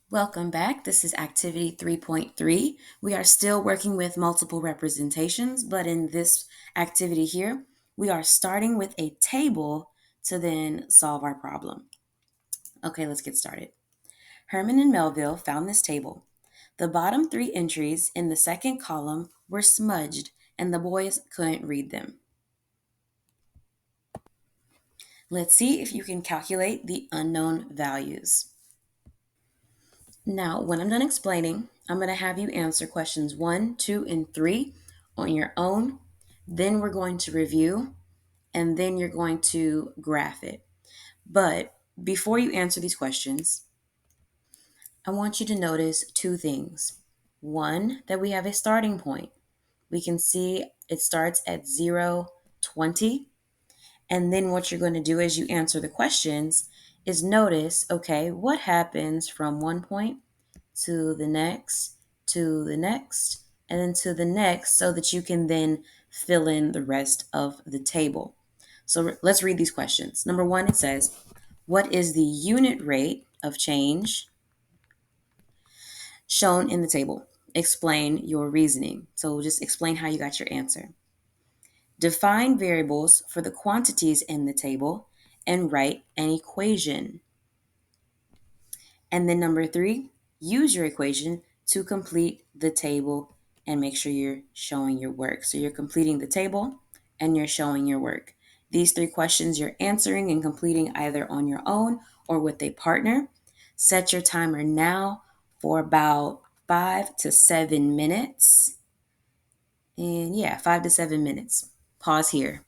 Welcome back. This is Activity 3.3. We are still working with multiple representations, but in this activity here, we are starting with a table to then solve our problem. Okay, let's get started. Herman and Melville found this table. The bottom three entries in the second column were smudged, and the boys couldn't read them. Let's see if you can calculate the unknown values. Now, when I'm done explaining, I'm going to have you answer questions 1, 2, and 3 on your own. Then we're going to review, and then you're going to graph it. But before you answer these questions, I want you to notice two things. One, that we have a starting point. We can see it starts at 0, 20. And then what you're going to do as you answer the questions is notice, okay, what happens from one point to the next, to the next, and then to the next, so that you can then fill in the rest of the table. So let's read these questions. Number one, it says, what is the unit rate of change shown in the table? Explain your reasoning. So just explain how you got your answer. Define variables for the quantities in the table and write an equation. And then number three, use your equation to complete the table and make sure you're showing your work. So you're completing the table and you're showing your work. These three questions you're answering and completing either on your own or with a partner. Set your timer now for about 5 to 7 minutes. And yeah, 5 to 7 minutes. Pause here.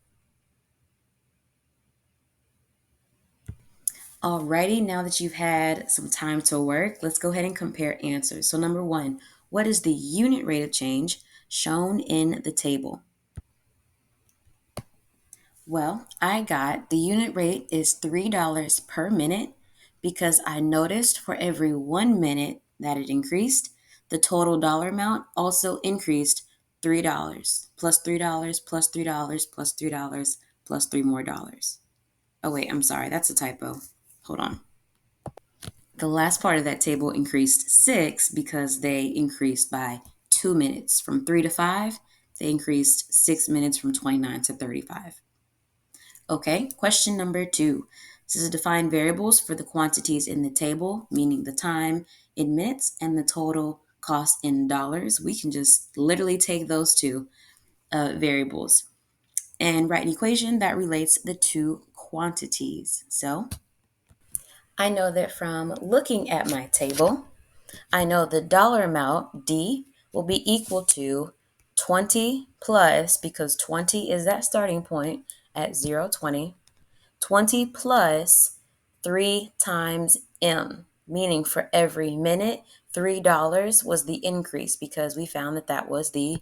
Alrighty, now that you've had some time to work, let's go ahead and compare answers. So number one, what is the unit rate of change shown in the table? Well, I got the unit rate is $3 per minute because I noticed for every 1 minute that it increased, the total dollar amount also increased $3 plus $3 plus $3 plus $3 plus three more dollars. Oh, wait, I'm sorry, that's a typo. Hold on. The last part of that table increased 6 because they increased by 2 minutes. From 3 to 5, they increased 6 minutes from 29 to 35. Okay, question number 2. This is define variables for the quantities in the table, meaning the time in minutes and the total cost in dollars. We can just literally take those two variables and write an equation that relates the two quantities. So I know that from looking at my table, I know the dollar amount, D, will be equal to 20 plus, because 20 is that starting point at 0, 20, 20 plus 3 times M, meaning for every minute, $3 was the increase because we found that that was the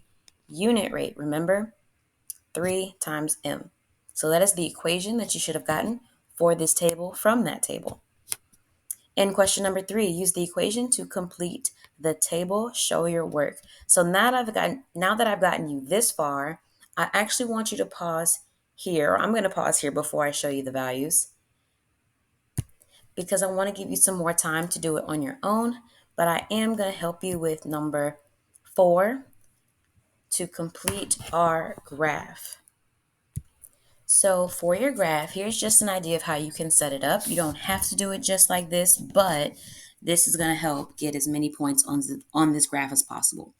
unit rate. Remember? 3 times M. So that is the equation that you should have gotten for this table from that table. In question number 3, use the equation to complete the table, show your work. So now that I've gotten you this far, I actually want you to pause here. I'm going to pause here before I show you the values because I want to give you some more time to do it on your own, but I am going to help you with number 4 to complete our graph. So for your graph, here's just an idea of how you can set it up. You don't have to do it just like this, but this is going to help get as many points on this graph as possible.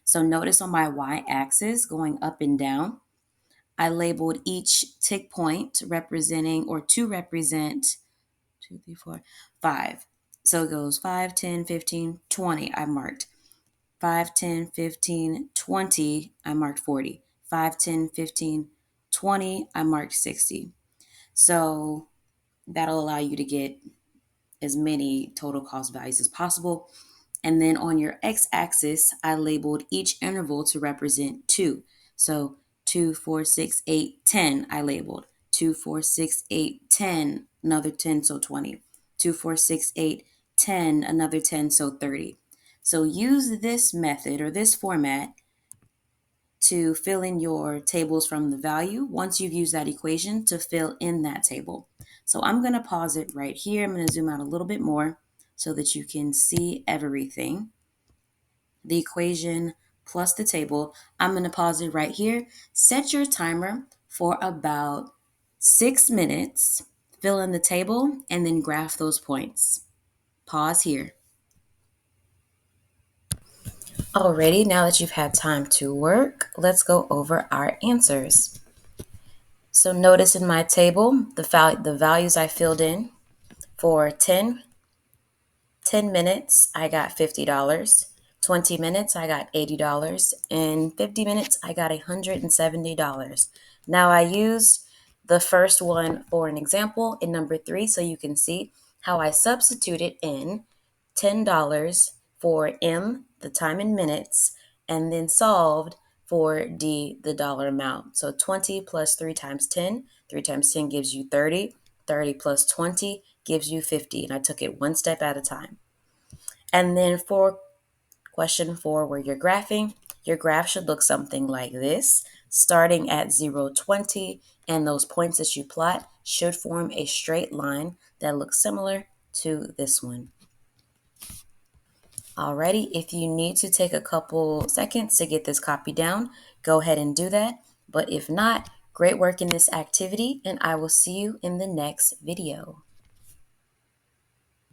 So notice on my y-axis going up and down, I labeled each tick point representing or to represent 2, 3, 4, 5. So it goes 5, 10, 15, 20. I marked 5, 10, 15, 20. I marked 40. 5, 10, 15, 20. I marked 60. So that'll allow you to get as many total cost values as possible. And then on your x-axis, I labeled each interval to represent 2. So 2, 4, 6, 8, 10, I labeled. 2, 4, 6, 8, 10, another 10, so 20. 2, 4, 6, 8, 10, another 10, so 30. So use this method or this format to fill in your tables from the value once you've used that equation to fill in that table. So I'm going to pause it right here. I'm going to zoom out a little bit more so that you can see everything. The equation plus the table. I'm going to pause it right here. Set your timer for about 6 minutes. Fill in the table and then graph those points. Pause here. Alrighty, now that you've had time to work, let's go over our answers. So notice in my table the values I filled in for 10 minutes, I got $50. 20 minutes, I got $80. And 50 minutes, I got $170. Now, I used the first one for an example in number 3 so you can see how I substituted in $10 for M, the time in minutes, and then solved for D, the dollar amount. So 20 plus 3 times 10. 3 times 10 gives you 30. 30 plus 20 gives you 50. And I took it one step at a time. And then for question 4, where you're graphing, your graph should look something like this, starting at 0, 20, and those points that you plot should form a straight line that looks similar to this one. Alrighty, if you need to take a couple seconds to get this copy down, go ahead and do that. But if not, great work in this activity, and I will see you in the next video.